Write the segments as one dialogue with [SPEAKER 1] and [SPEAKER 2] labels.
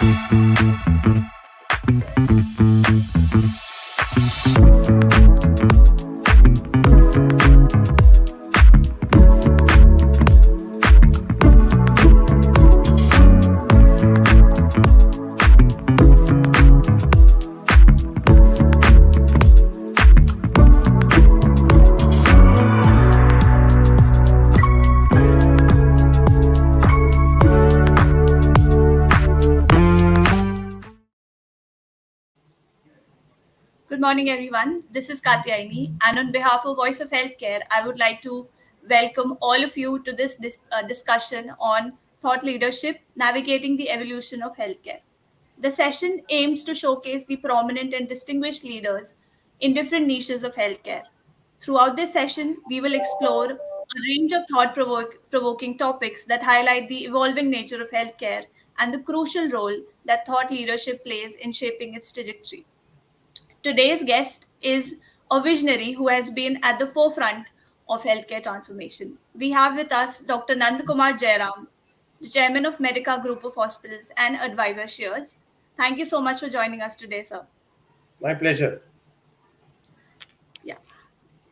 [SPEAKER 1] Good morning, everyone. This is Katyayani, and on behalf of Voice of Healthcare, I would like to welcome all of you to this discussion on thought leadership, navigating the evolution of healthcare. The session aims to showcase the prominent and distinguished leaders in different niches of healthcare. Throughout this session, we will explore a range of thought provoking topics that highlight the evolving nature of healthcare and the crucial role that thought leadership plays in shaping its trajectory. Today's guest is a visionary who has been at the forefront of healthcare transformation. We have with us Dr. Nandakumar Jairam, the chairman of Medica Group of Hospitals and advisor Sheares. Thank you so much for joining us today, sir.
[SPEAKER 2] My pleasure.
[SPEAKER 1] Yeah.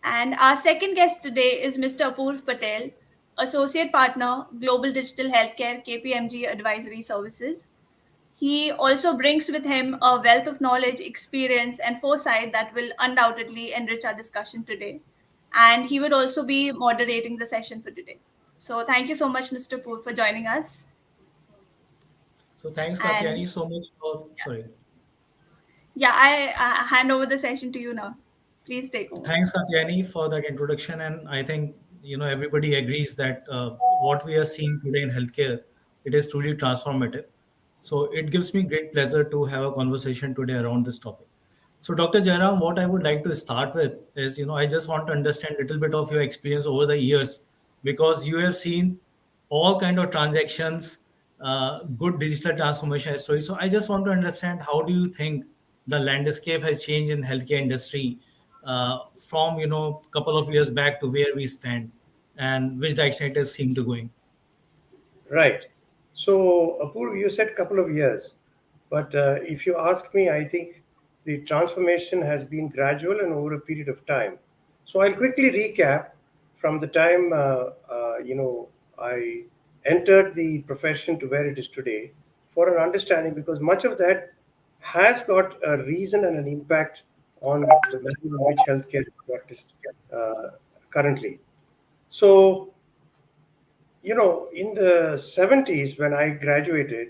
[SPEAKER 1] And our second guest today is Mr. Apoorva Patel, associate partner, Global Digital Healthcare, KPMG Advisory Services. He also brings with him a wealth of knowledge, experience, and foresight that will undoubtedly enrich our discussion today. And he would also be moderating the session for today. So thank you so much, Mr. Poor, for joining us.
[SPEAKER 3] So thanks,
[SPEAKER 1] And
[SPEAKER 3] Katyani, so much for, sorry.
[SPEAKER 1] yeah, I hand over the session to you now. Please take over.
[SPEAKER 3] Thanks, Katyani, for that introduction. And I think, everybody agrees that what we are seeing today in healthcare, it is truly transformative. So it gives me great pleasure to have a conversation today around this topic. So Dr. Jairam, what I would like to start with is, I just want to understand a little bit of your experience over the years, because you have seen all kind of transactions, good digital transformation stories. So I just want to understand, how do you think the landscape has changed in healthcare industry from couple of years back to where we stand, and which direction it has seemed to going?
[SPEAKER 2] Right. So, Apoorv, you said couple of years, but if you ask me, I think the transformation has been gradual and over a period of time. So, I'll quickly recap from the time I entered the profession to where it is today for an understanding, because much of that has got a reason and an impact on the manner in which healthcare is practiced currently. So, in the 70s, when I graduated,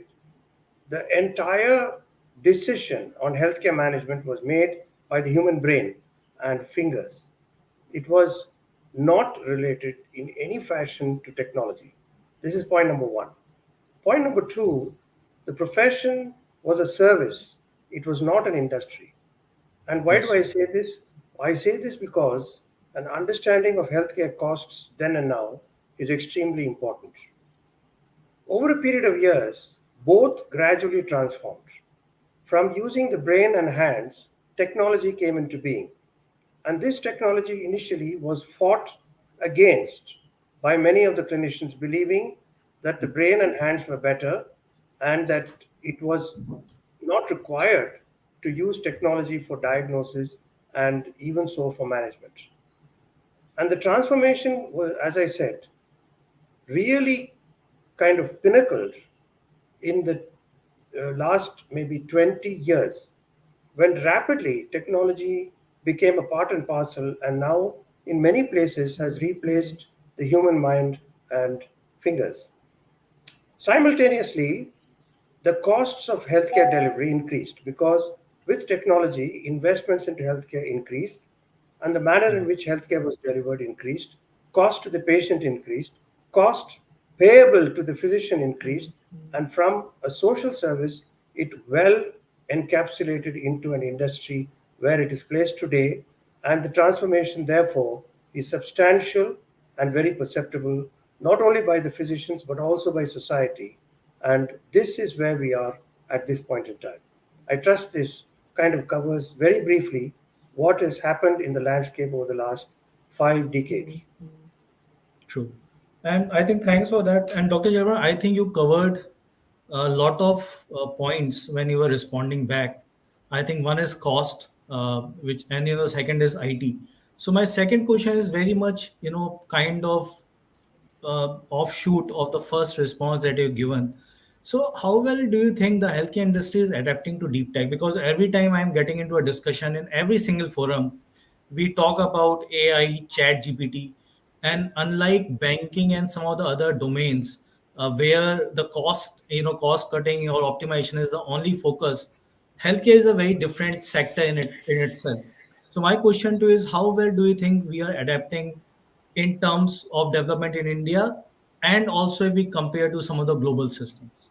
[SPEAKER 2] the entire decision on healthcare management was made by the human brain and fingers. It was not related in any fashion to technology. This is point number one. Point number two, the profession was a service, it was not an industry. And why do I say this? I say this because an understanding of healthcare costs then and now is extremely important. Over a period of years, both gradually transformed. From using the brain and hands, technology came into being. And this technology initially was fought against by many of the clinicians, believing that the brain and hands were better and that it was not required to use technology for diagnosis and even so for management. And the transformation was, as I said, really kind of pinnacled in the last maybe 20 years, when rapidly technology became a part and parcel, and now in many places has replaced the human mind and fingers. Simultaneously, the costs of healthcare delivery increased because with technology, investments into healthcare increased, and the manner in which healthcare was delivered increased, cost to the patient increased, cost payable to the physician increased, and from a social service, it well encapsulated into an industry where it is placed today, and the transformation, therefore, is substantial and very perceptible, not only by the physicians but also by society. And this is where we are at this point in time. I trust this kind of covers very briefly what has happened in the landscape over the last 5 decades.
[SPEAKER 3] True. And I think thanks for that. And Dr. Jairam, I think you covered a lot of points when you were responding back. I think one is cost, which, and second is IT. So my second question is very much kind of offshoot of the first response that you've given. So, how well do you think the healthcare industry is adapting to deep tech? Because every time I'm getting into a discussion in every single forum, we talk about AI, Chat GPT, and unlike banking and some of the other domains where the cost cutting or optimization is the only focus, healthcare is a very different sector in itself. So, my question to you is, how well do you think we are adapting in terms of development in India, and also if we compare to some of the global systems?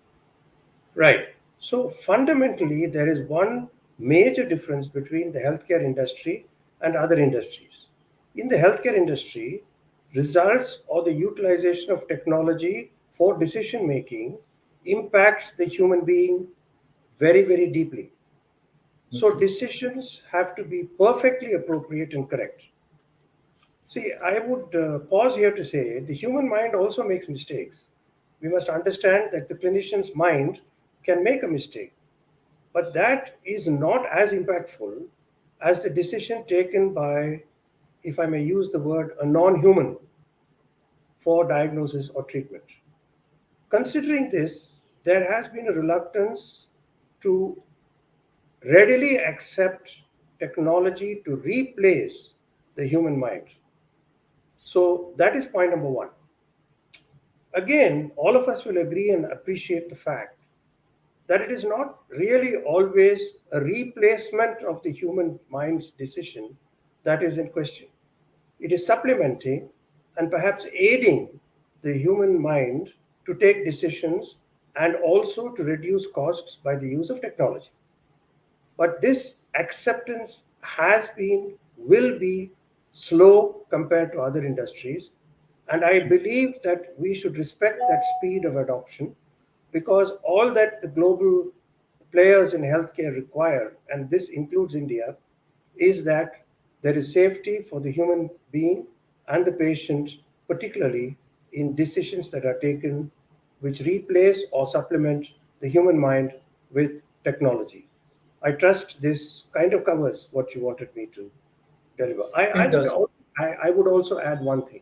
[SPEAKER 2] Right. So fundamentally, there is one major difference between the healthcare industry and other industries. In the healthcare industry, results or the utilization of technology for decision making impacts the human being very, very deeply. So
[SPEAKER 3] Okay.
[SPEAKER 2] decisions have to be perfectly appropriate and correct. See, I would pause here to say the human mind also makes mistakes. We must understand that the clinician's mind can make a mistake, but that is not as impactful as the decision taken by, if I may use the word, a non human for diagnosis or treatment. Considering this, there has been a reluctance to readily accept technology to replace the human mind. So that is point number one. Again, all of us will agree and appreciate the fact that it is not really always a replacement of the human mind's decision that is in question. It is supplementing and perhaps aiding the human mind to take decisions and also to reduce costs by the use of technology. But this acceptance has been, will be slow compared to other industries. And I believe that we should respect that speed of adoption because all that the global players in healthcare require, and this includes India, is that there is safety for the human being and the patient, particularly in decisions that are taken which replace or supplement the human mind with technology. I trust this kind of covers what you wanted me to deliver.
[SPEAKER 3] It does.
[SPEAKER 2] I would also add one thing.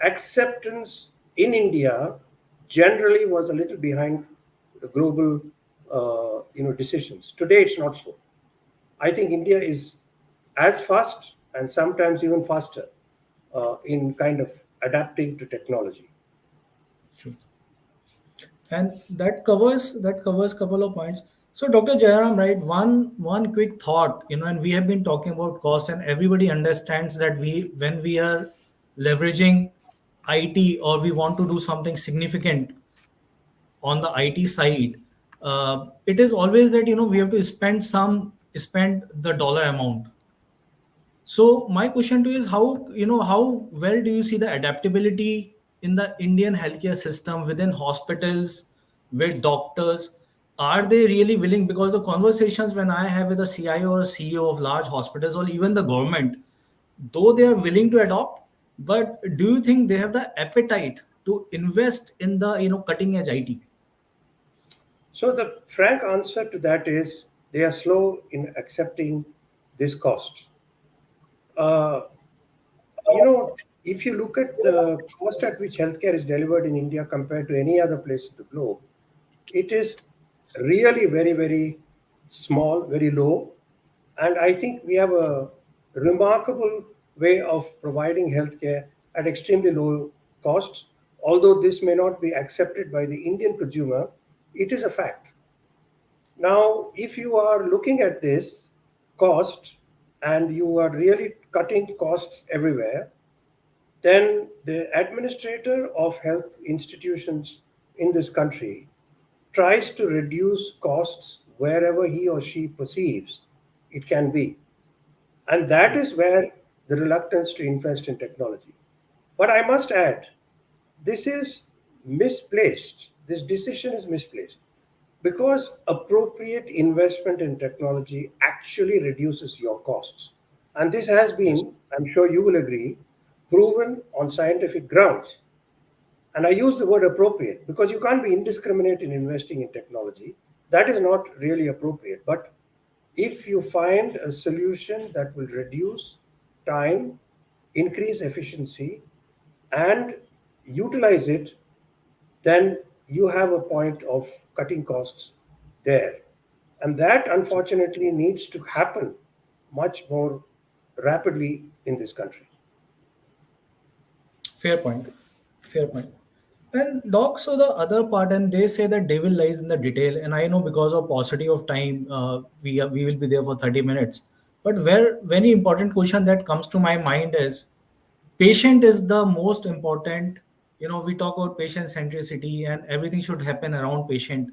[SPEAKER 2] Acceptance in India generally was a little behind the global decisions. Today it's not so. I think India is as fast and sometimes even faster in kind of adapting to technology.
[SPEAKER 3] True. And that covers couple of points. So Dr. Jayaram, right, one quick thought, and we have been talking about cost, and everybody understands that when we are leveraging IT or we want to do something significant on the IT side, it is always that we have to spend the dollar amount. So my question to you is, how well do you see the adaptability in the Indian healthcare system within hospitals with doctors? Are they really willing? Because the conversations when I have with a CIO or a CEO of large hospitals or even the government, though they are willing to adopt, but do you think they have the appetite to invest in the cutting edge IT?
[SPEAKER 2] So the frank answer to that is they are slow in accepting this cost. Uh, if you look at the cost at which healthcare is delivered in India compared to any other place in the globe, it is really very, very small, very low. And I think we have a remarkable way of providing healthcare at extremely low costs. Although this may not be accepted by the Indian consumer, it is a fact. Now, if you are looking at this cost and you are really cutting costs everywhere, then the administrator of health institutions in this country tries to reduce costs wherever he or she perceives it can be. And that is where the reluctance to invest in technology. But I must add, this is misplaced. This decision is misplaced because appropriate investment in technology actually reduces your costs. And this has
[SPEAKER 3] Yes.
[SPEAKER 2] been, I'm sure you will agree, proven on scientific grounds. And I use the word appropriate because you can't be indiscriminate in investing in technology. That is not really appropriate. But if you find a solution that will reduce time, increase efficiency, and utilize it, then you have a point of cutting costs there. And that unfortunately needs to happen much more rapidly in this country.
[SPEAKER 3] Fair point. Fair point. And doc, so the other part, and they say that devil lies in the detail. And I know because of paucity of time, we will be there for 30 minutes. But where very important question that comes to my mind is patient is the most important. We talk about patient centricity and everything should happen around patient.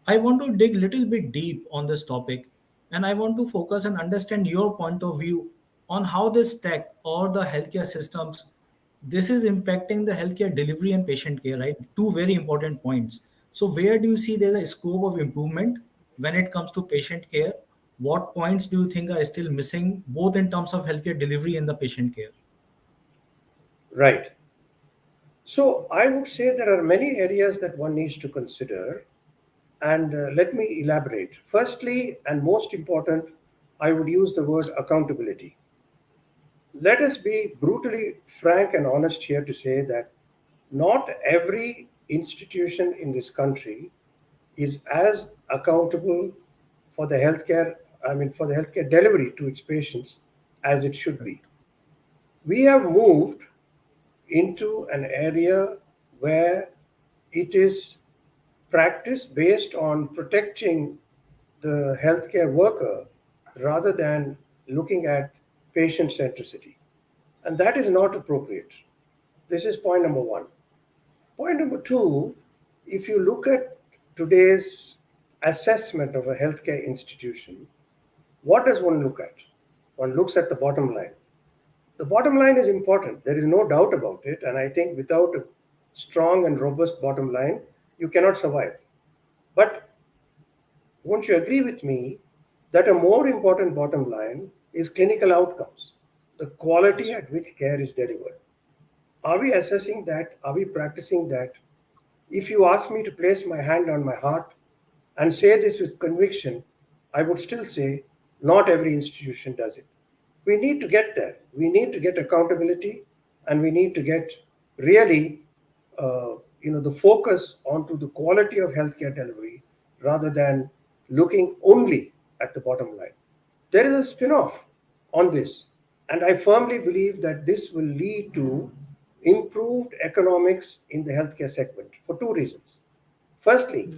[SPEAKER 3] I want to dig little bit deep on this topic, and I want to focus and understand your point of view on how this tech or the healthcare systems, this is impacting the healthcare delivery and patient care, right? Two very important points. So where do you see there's a scope of improvement when it comes to patient care? What points do you think are still missing, both in terms of healthcare delivery and the patient care?
[SPEAKER 2] Right. So I would say there are many areas that one needs to consider, and let me elaborate. Firstly, and most important, I would use the word accountability. Let us be brutally frank and honest here to say that not every institution in this country is as accountable for the healthcare, for the healthcare delivery to its patients as it should be. We have moved into an area where it is practiced based on protecting the healthcare worker rather than looking at patient centricity. And that is not appropriate. This is point number one. Point number two, if you look at today's assessment of a healthcare institution, what does one look at? One looks at the bottom line. The bottom line is important. There is no doubt about it. And I think without a strong and robust bottom line, you cannot survive. But won't you agree with me that a more important bottom line is clinical outcomes, the quality at which care is delivered? Are we assessing that? Are we practicing that? If you ask me to place my hand on my heart and say this with conviction, I would still say not every institution does it. We need to get there. We need to get accountability, and we need to get really, the focus onto the quality of healthcare delivery rather than looking only at the bottom line. There is a spin-off on this, and I firmly believe that this will lead to improved economics in the healthcare segment for two reasons. Firstly,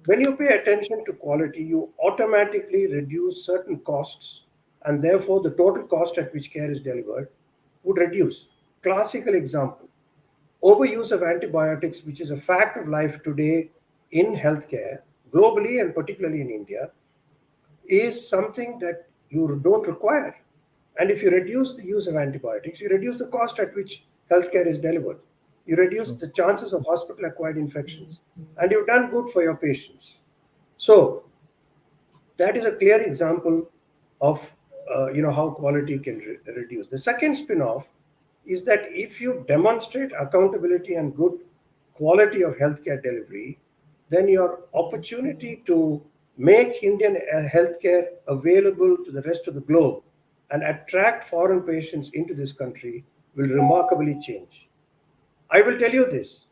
[SPEAKER 2] when you pay attention to quality, you automatically reduce certain costs, and therefore the total cost at which care is delivered would reduce. Classical example, overuse of antibiotics, which is a fact of life today in healthcare, globally and particularly in India, is something that you don't require. And if you reduce the use of antibiotics, you reduce the cost at which healthcare is delivered. You reduce the chances of hospital-acquired infections, and you've done good for your patients. So that is a clear example of how quality can reduce. The second spin-off is that if you demonstrate accountability and good quality of healthcare delivery, then your opportunity to make Indian healthcare available to the rest of the globe and attract foreign patients into this country will remarkably change. I will tell you this.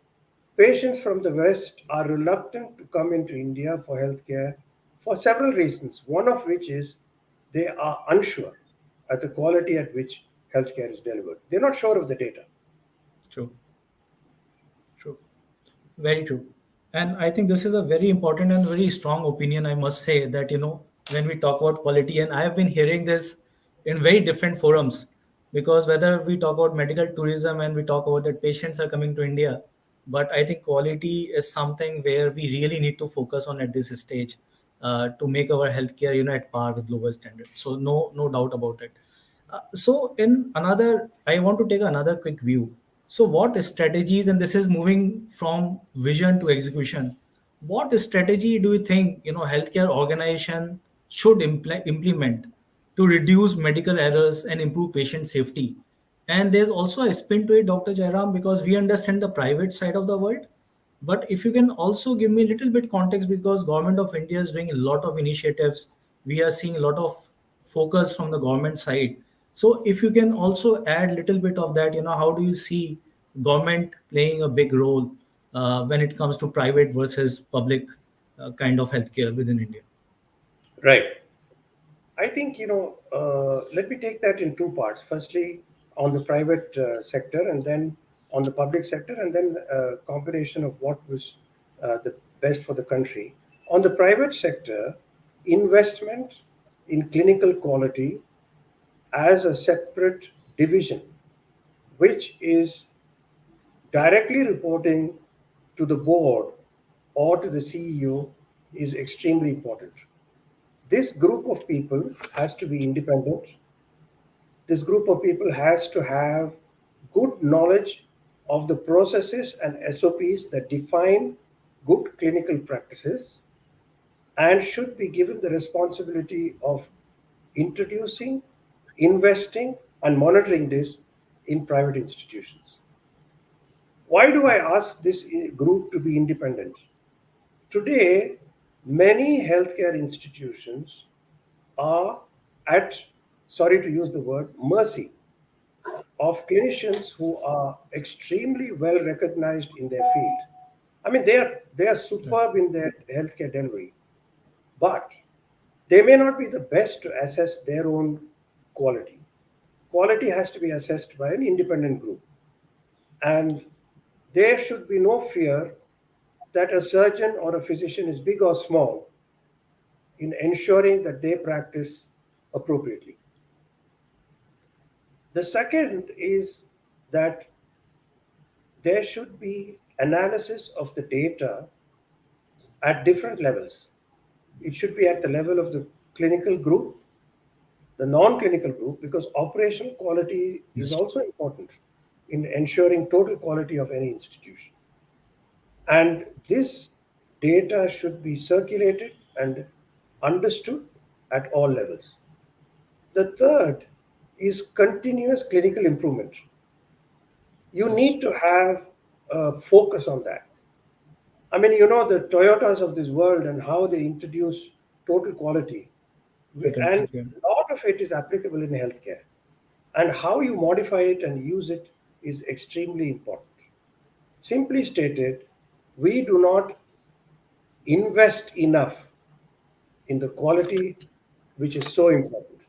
[SPEAKER 2] Patients from the West are reluctant to come into India for healthcare for several reasons, one of which is they are unsure at the quality at which healthcare is delivered. They're not sure of the data.
[SPEAKER 3] True. True. Very true. And I think this is a very important and very strong opinion, I must say, that, when we talk about quality, and I have been hearing this in very different forums, because whether we talk about medical tourism and we talk about that patients are coming to India, but I think quality is something where we really need to focus on at this stage to make our healthcare, at par with global standards. So no doubt about it. So in another, I want to take another quick view. So what strategies, and this is moving from vision to execution, what strategy do you think, healthcare organization should implement to reduce medical errors and improve patient safety? And there's also a spin to it, Dr. Jairam, because we understand the private side of the world. But if you can also give me a little bit context, because Government of India is doing a lot of initiatives, we are seeing a lot of focus from the government side. So if you can also add a little bit of that, how do you see government playing a big role when it comes to private versus public kind of healthcare within India?
[SPEAKER 2] Right. I think, let me take that in two parts. Firstly, on the private sector, and then on the public sector, and then a combination of what was the best for the country. On the private sector, investment in clinical quality as a separate division, which is directly reporting to the board or to the CEO, is extremely important. This group of people has to be independent. This group of people has to have good knowledge of the processes and SOPs that define good clinical practices, and should be given the responsibility of introducing, investing, and monitoring this in private institutions. Why do I ask this group to be independent? Today, many healthcare institutions are at, sorry to use the word, mercy of clinicians who are extremely well recognized in their field. I mean, they are superb in their healthcare delivery, but they may not be the best to assess their own quality. Quality has to be assessed by an independent group, and there should be no fear that a surgeon or a physician is big or small in ensuring that they practice appropriately. The second is that there should be analysis of the data at different levels. It should be at the level of the clinical group, the non-clinical group, because operational quality is
[SPEAKER 3] Yes.
[SPEAKER 2] also important in ensuring total quality of any institution. And this data should be circulated and understood at all levels. The third is continuous clinical improvement. You
[SPEAKER 3] Yes.
[SPEAKER 2] need to have a focus on that. I mean, the Toyotas of this world and how they introduce total quality, and
[SPEAKER 3] Correct. Yeah.
[SPEAKER 2] a lot of it is applicable in healthcare. And how you modify it and use it is extremely important. Simply stated, we do not invest enough in the quality, which is so important.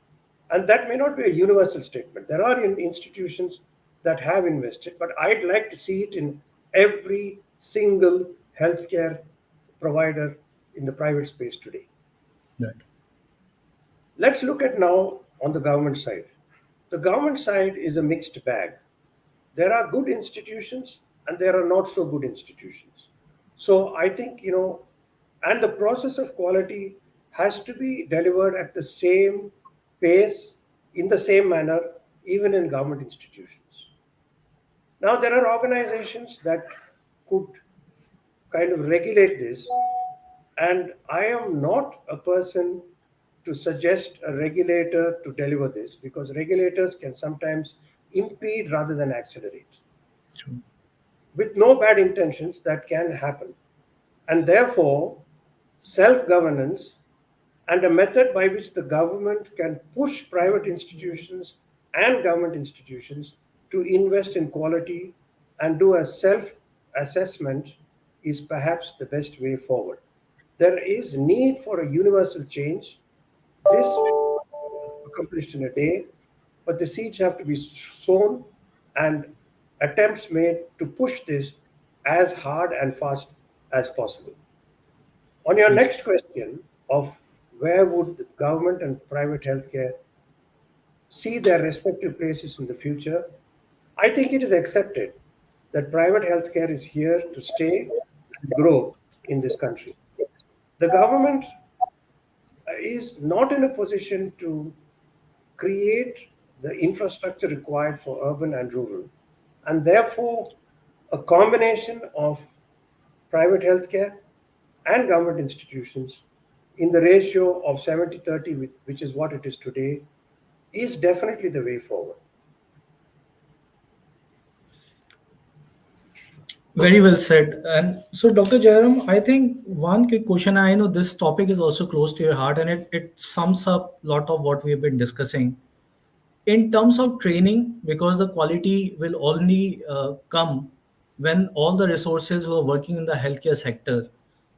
[SPEAKER 2] And that may not be a universal statement. There are institutions that have invested, but I'd like to see it in every single healthcare provider in the private space today.
[SPEAKER 3] Right.
[SPEAKER 2] Let's look at now on the government side. The government side is a mixed bag. There are good institutions and there are not so good institutions. So I think, and the process of quality has to be delivered at the same pace, in the same manner, even in government institutions. Now, there are organizations that could kind of regulate this, and I am not a person to suggest a regulator to deliver this, because regulators can sometimes impede rather than accelerate.
[SPEAKER 3] True.
[SPEAKER 2] With no bad intentions, that can happen. And therefore, self governance and a method by which the government can push private institutions and government institutions to invest in quality and do a self assessment is perhaps the best way forward. There is need for a universal change. This may not be accomplished in a day, but the seeds have to be sown and attempts made to push this as hard and fast as possible. On your
[SPEAKER 3] Yes.
[SPEAKER 2] next question of where would the government and private healthcare see their respective places in the future, I think it is accepted that private healthcare is here to stay and grow in this country. The government is not in a position to create the infrastructure required for urban and rural, and therefore, a combination of private healthcare and government institutions in the ratio of 70-30, which is what it is today, is definitely the way forward.
[SPEAKER 3] Very well said. And so, Dr. Jairam, I think one quick question. I know this topic is also close to your heart, and it sums up a lot of what we have been discussing. In terms of training, because the quality will only come when all the resources who are working in the healthcare sector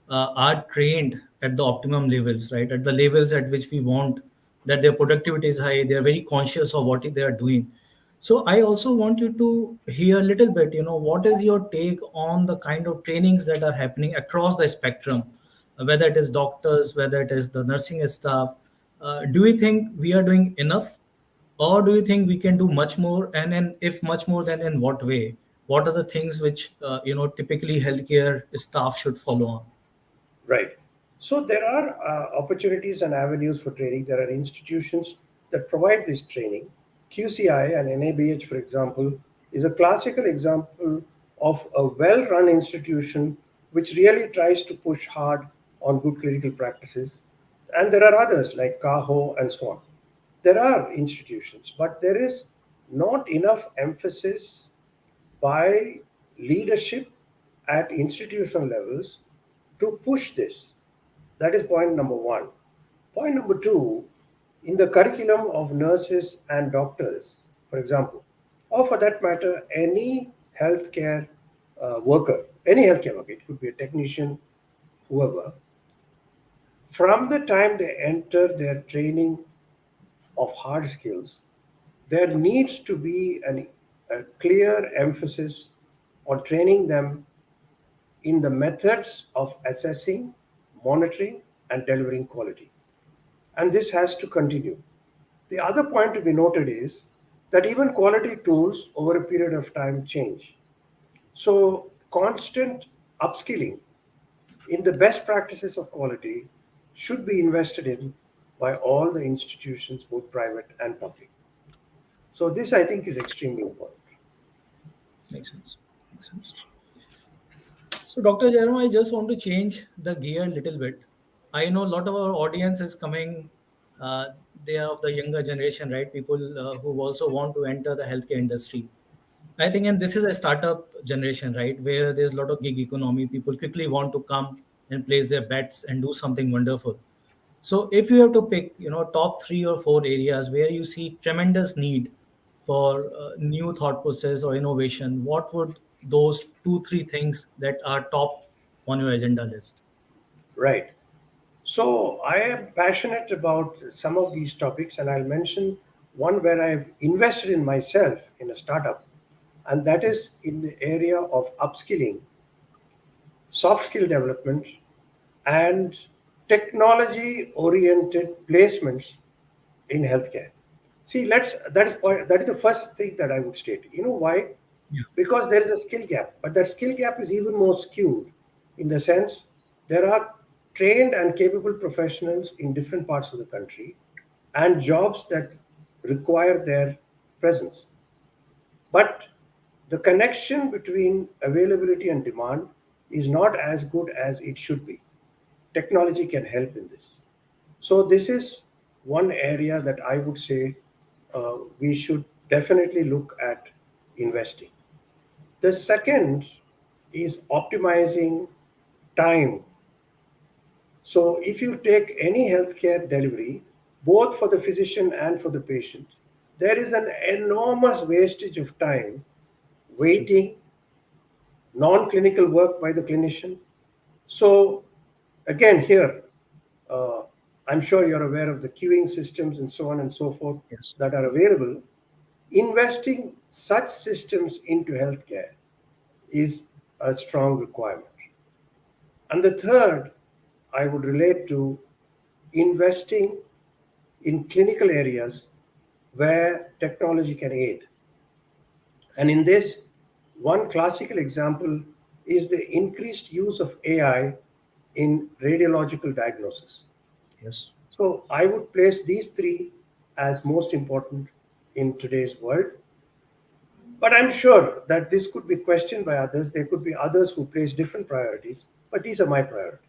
[SPEAKER 3] are trained at the optimum levels, right? At the levels at which we want, that their productivity is high, they are very conscious of what they are doing. So I also want you to hear a little bit, what is your take on the kind of trainings that are happening across the spectrum, whether it is doctors, whether it is the nursing staff. Do you think we are doing enough, or do you think we can do much more? And then, if much more, then in what way? What are the things which typically healthcare staff should follow on?
[SPEAKER 2] Right. So there are opportunities and avenues for training. There are institutions that provide this training. QCI and NABH, for example, is a classical example of a well run institution which really tries to push hard on good clinical practices. And there are others like CAHO and so on. There are institutions, but there is not enough emphasis by leadership at institutional levels to push this. That is point number one. Point number two, in the curriculum of nurses and doctors, for example, or for that matter, any healthcare worker, it could be a technician, whoever, from the time they enter their training of hard skills, there needs to be a clear emphasis on training them in the methods of assessing, monitoring, and delivering quality. And this has to continue. The other point to be noted is that even quality tools over a period of time change. So, constant upskilling in the best practices of quality should be invested in by all the institutions, both private and public. So, this I think is extremely important.
[SPEAKER 3] Makes sense. Makes sense. So, Dr. Jairam, I just want to change the gear a little bit. I know a lot of our audience is coming, uh, they are of the younger generation, right? People who also want to enter the healthcare industry. I think, and this is a startup generation, right? Where there's a lot of gig economy. People quickly want to come and place their bets and do something wonderful. So if you have to pick, top 3 or 4 areas where you see tremendous need for new thought process or innovation, what would those 2, 3 things that are top on your agenda list?
[SPEAKER 2] Right. So I am passionate about some of these topics, and I'll mention one where I've invested in myself in a startup, and that is in the area of upskilling, soft skill development, and technology oriented placements in healthcare. See, that is the first thing that I would state. You know why?
[SPEAKER 3] Yeah.
[SPEAKER 2] Because there is a skill gap, but that skill gap is even more skewed in the sense there are trained and capable professionals in different parts of the country and jobs that require their presence. But the connection between availability and demand is not as good as it should be. Technology can help in this. So, this is one area that I would say we should definitely look at investing. The second is optimizing time. So, if you take any healthcare delivery, both for the physician and for the patient, there is an enormous wastage of time
[SPEAKER 3] True.
[SPEAKER 2] waiting, non clinical work by the clinician. So, again, here, uh, I'm sure you're aware of the queuing systems and so on and so forth
[SPEAKER 3] Yes.
[SPEAKER 2] that are available. Investing such systems into healthcare is a strong requirement. And the third, I would relate to investing in clinical areas where technology can aid. And in this, one classical example is the increased use of AI in radiological diagnosis.
[SPEAKER 3] Yes.
[SPEAKER 2] So I would place these three as most important in today's world. But I'm sure that this could be questioned by others. There could be others who place different priorities, but these are my priorities.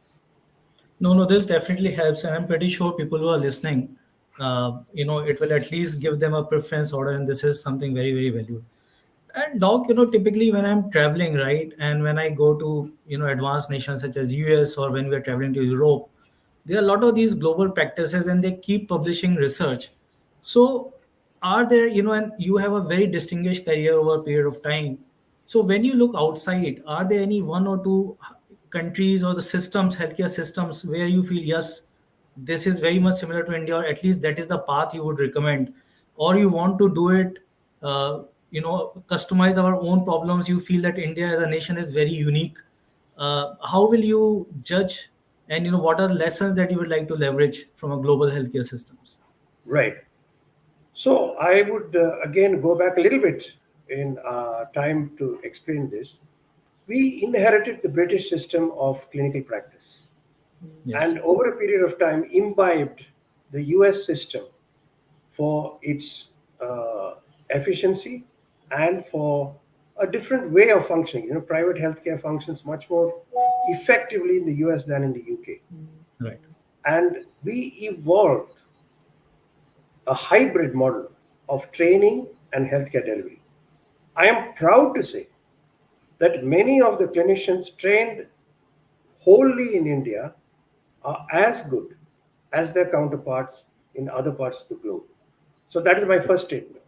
[SPEAKER 3] No, no, this definitely helps, and I'm pretty sure people who are listening, it will at least give them a preference order, and this is something very, very valued. And Doc, typically when I'm traveling, right, and when I go to, advanced nations such as US, or when we're traveling to Europe, there are a lot of these global practices and they keep publishing research. So are there, and you have a very distinguished career over a period of time. So when you look outside, are there any one or two countries or the systems, healthcare systems, where you feel, yes, this is very much similar to India, or at least that is the path you would recommend, or you want to do it, customize our own problems? You feel that India as a nation is very unique. How will you judge, and what are lessons that you would like to leverage from a global healthcare systems?
[SPEAKER 2] Right. So I would again go back a little bit in time to explain this. We inherited the British system of clinical practice,
[SPEAKER 3] Yes.
[SPEAKER 2] and over a period of time imbibed the US system for its efficiency and for a different way of functioning. Private healthcare functions much more effectively in the US than in the UK.
[SPEAKER 3] Right.
[SPEAKER 2] And we evolved a hybrid model of training and healthcare delivery. I am proud to say that many of the clinicians trained wholly in India are as good as their counterparts in other parts of the globe. So that is my first statement.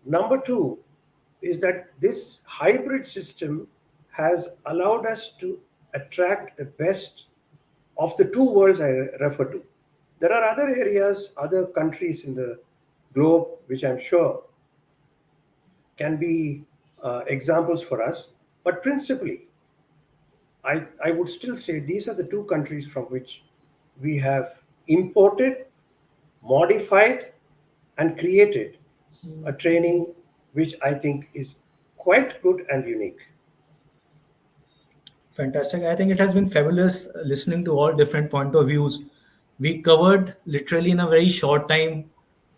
[SPEAKER 2] Number two is that this hybrid system has allowed us to attract the best of the two worlds I refer to. There are other areas, other countries in the globe, which I'm sure can be examples for us. But principally, I would still say these are the two countries from which we have imported, modified, and created a training which I think is quite good and unique.
[SPEAKER 3] Fantastic. I think it has been fabulous listening to all different point of views. We covered literally in a very short time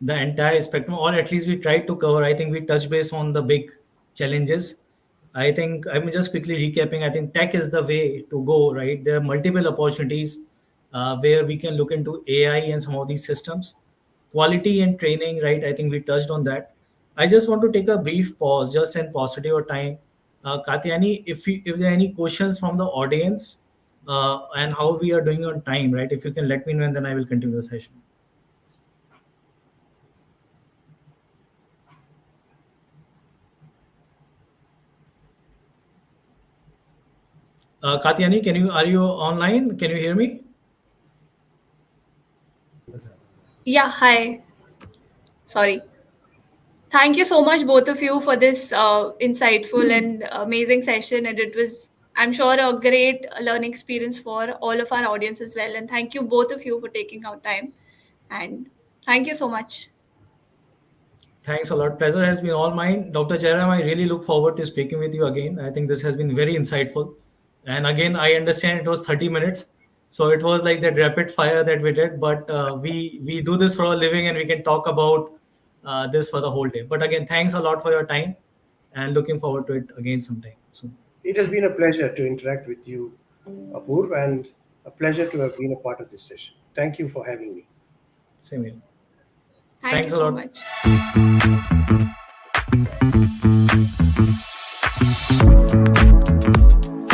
[SPEAKER 3] the entire spectrum, or at least we tried to cover. I think we touched base on the big challenges. I think I'm just quickly recapping. I think tech is the way to go, right? There are multiple opportunities where we can look into AI and some of these systems. Quality and training, right? I think we touched on that. I just want to take a brief pause, just in positive or time. Katyani, if there are any questions from the audience, and how we are doing on time, right? If you can let me know, and then I will continue the session. Katyani, are you online? Can you hear me?
[SPEAKER 1] Yeah, hi. Sorry. Thank you so much, both of you, for this insightful and amazing session. And it was, I'm sure, a great learning experience for all of our audience as well. And thank you, both of you, for taking out time. And thank you so much.
[SPEAKER 3] Thanks a lot. Pleasure has been all mine. Dr. Jairam, I really look forward to speaking with you again. I think this has been very insightful. And again, I understand it was 30 minutes. So it was like that rapid fire that we did, but we do this for a living and we can talk about this for the whole day. But again, thanks a lot for your time and looking forward to it again sometime soon.
[SPEAKER 2] It has been a pleasure to interact with you, Apoorv, and a pleasure to have been a part of this session. Thank you for having me.
[SPEAKER 3] Same here.
[SPEAKER 1] Thank
[SPEAKER 3] Thanks
[SPEAKER 1] you
[SPEAKER 3] a
[SPEAKER 1] so
[SPEAKER 3] lot.
[SPEAKER 1] much.